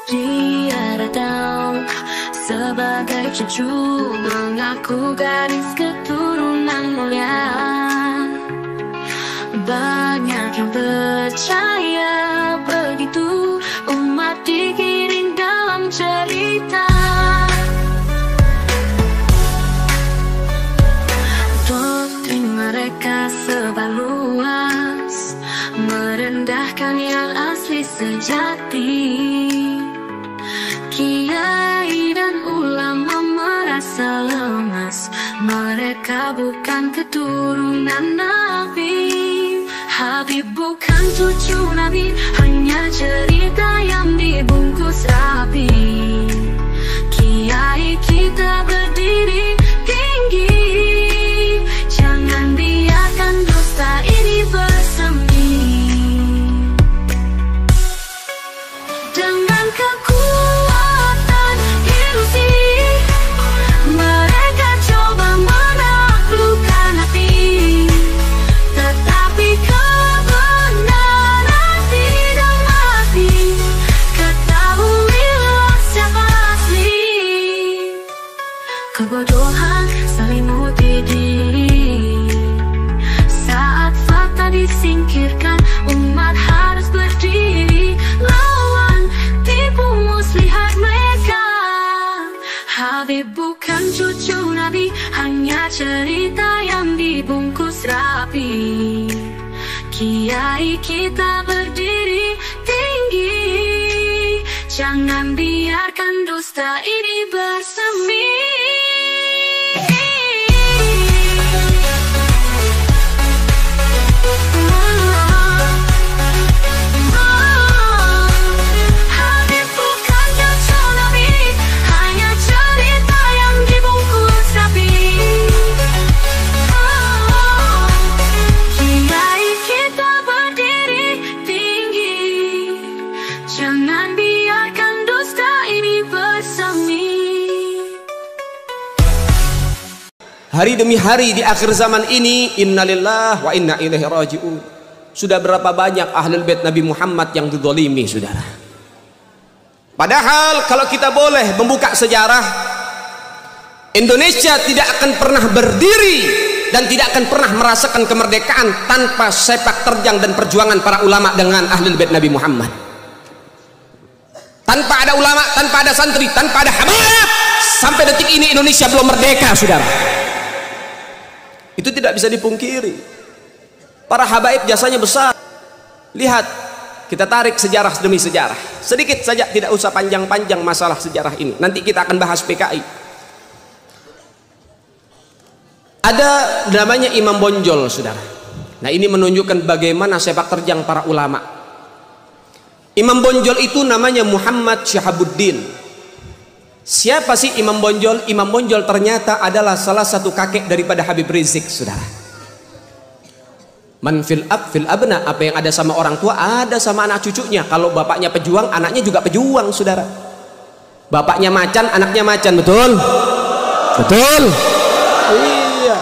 Dia datang sebagai cucu, mengaku gadis keturunan mulia. Banyak yang percaya begitu, umat digiring dalam cerita. Doktrin mereka sebar luas, merendahkan yang asli sejati. Kiai dan ulama merasa lemas, mereka bukan keturunan Nabi. Habib bukan cucu Nabi, hanya cerita yang dibungkus rapi. Kiai kita berdiri tinggi, jangan biarkan dusta ini bersemi. Dengan kekuatan ilusi, mereka coba menaklukkan hati, tetapi kebenaran tidak mati. Ketahuilah siapa asli. Kebodohan selimuti diri. Saat fakta disingkirkan, umat harus berdiri lawan tipu muslihat mereka. Habib bukan cucu Nabi, hanya cerita yang dibungkus rapi. Kiai kita berdiri tinggi, jangan biarkan dusta ini bersemi. Habib bukan cucu Nabi, hanya cerita yang dibungkus rapi. Kiai kita berdiri tinggi, jangan biarkan dusta ini bersemi. Hari demi hari di akhir zaman ini, innalillahi wa inna ilaihi raji'un. Sudah berapa banyak ahlul bait Nabi Muhammad yang dizalimi, saudara. Padahal kalau kita boleh membuka sejarah, Indonesia tidak akan pernah berdiri dan tidak akan pernah merasakan kemerdekaan tanpa sepak terjang dan perjuangan para ulama dengan ahlul bait Nabi Muhammad. Tanpa ada ulama, tanpa ada santri, tanpa ada habaib, sampai detik ini Indonesia belum merdeka, saudara. Itu tidak bisa dipungkiri. Para habaib jasanya besar. Lihat, kita tarik sejarah demi sejarah. Sedikit saja, tidak usah panjang-panjang masalah sejarah ini. Nanti kita akan bahas PKI. Ada namanya Imam Bonjol, saudara. Nah, ini menunjukkan bagaimana sepak terjang para ulama. Imam Bonjol itu namanya Muhammad Syahabuddin. Siapa sih Imam Bonjol? Imam Bonjol ternyata adalah salah satu kakek daripada Habib Rizik, saudara. Man fil ab fil abna, apa yang ada sama orang tua ada sama anak cucunya. Kalau bapaknya pejuang, anaknya juga pejuang, saudara. Bapaknya macan, anaknya macan, betul? Betul? Iya.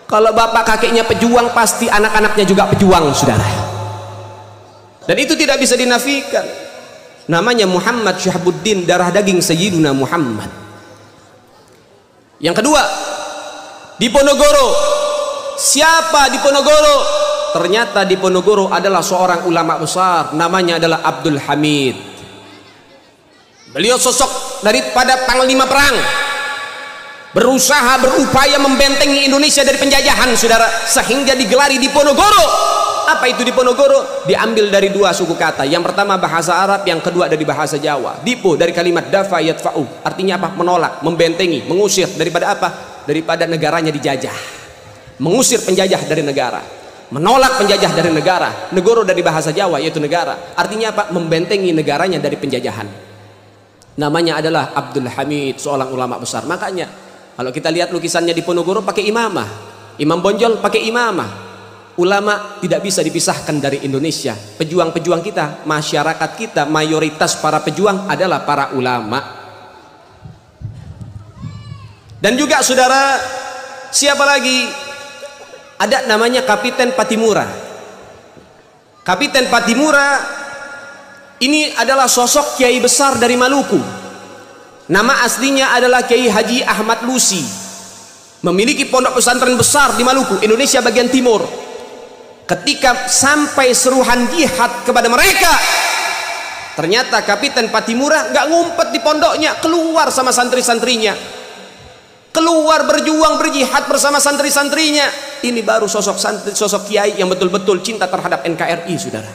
Kalau bapak kakeknya pejuang, pasti anak-anaknya juga pejuang, saudara. Dan itu tidak bisa dinafikan. Namanya Muhammad Syahabuddin, darah daging Sayyiduna Muhammad. Yang kedua, di Ponorogo. Siapa di Ponorogo? Ternyata di Ponorogo adalah seorang ulama besar, namanya adalah Abdul Hamid. Beliau sosok daripada panglima perang, berusaha berupaya membentengi Indonesia dari penjajahan, saudara, sehingga digelari di Ponorogo. Apa itu di Ponorogo? Diambil dari dua suku kata. Yang pertama bahasa Arab, yang kedua dari bahasa Jawa. Dipo dari kalimat dafa yadfa'u, artinya apa? Menolak, membentengi, mengusir daripada apa? Daripada negaranya dijajah. Mengusir penjajah dari negara, menolak penjajah dari negara. Negoro dari bahasa Jawa yaitu negara, artinya apa? Membentengi negaranya dari penjajahan. Namanya adalah Abdul Hamid, seorang ulama besar. Makanya kalau kita lihat lukisannya di Ponorogo pakai imamah, Imam Bonjol pakai imamah. Ulama tidak bisa dipisahkan dari Indonesia. Pejuang-pejuang kita, masyarakat kita, mayoritas para pejuang adalah para ulama. Dan juga saudara, siapa lagi? Ada namanya Kapiten Patimura. Kapiten Patimura Ini adalah sosok kiai besar dari Maluku. Nama aslinya adalah Kiai Haji Ahmad Lusi. Memiliki pondok pesantren besar di Maluku, Indonesia bagian timur. Ketika sampai seruhan jihad kepada mereka, ternyata Kapiten Patimura nggak ngumpet di pondoknya, keluar sama santri-santrinya, keluar berjuang berjihad bersama santri-santrinya. Ini baru sosok kiai yang betul-betul cinta terhadap NKRI, saudara.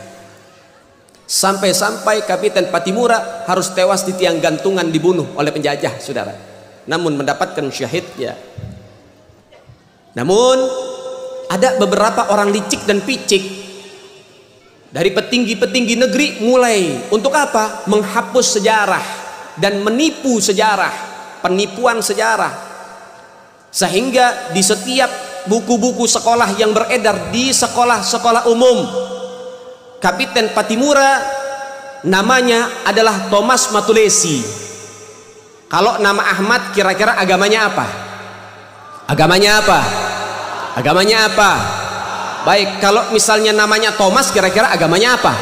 Sampai-sampai Kapiten Patimura harus tewas di tiang gantungan, dibunuh oleh penjajah, saudara. Namun mendapatkan syahidnya. Namun ada beberapa orang licik dan picik dari petinggi-petinggi negeri mulai untuk apa? Menghapus sejarah dan menipu sejarah, penipuan sejarah. Sehingga di setiap buku-buku sekolah yang beredar di sekolah-sekolah umum, Kapiten Patimura namanya adalah Thomas Matulesi. Kalau nama Ahmad kira-kira agamanya apa? Agamanya apa? Agamanya apa? Baik, kalau misalnya namanya Thomas kira-kira agamanya apa?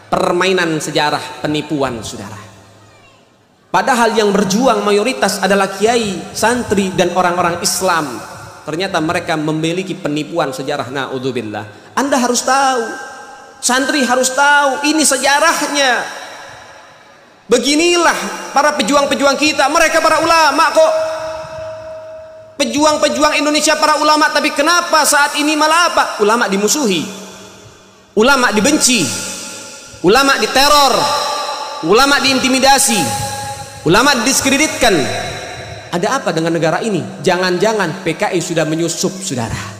Permainan sejarah, penipuan, saudara. Padahal yang berjuang mayoritas adalah kiai, santri, dan orang-orang Islam. Ternyata mereka memiliki penipuan sejarah. Na'udzubillah. Anda harus tahu, santri harus tahu, ini sejarahnya. Beginilah para pejuang-pejuang kita, mereka para ulama kok. Pejuang-pejuang Indonesia para ulama, tapi kenapa saat ini malah apa? Ulama dimusuhi, ulama dibenci, ulama diteror, ulama diintimidasi, ulama didiskreditkan. Ada apa dengan negara ini? Jangan-jangan PKI sudah menyusup, saudara.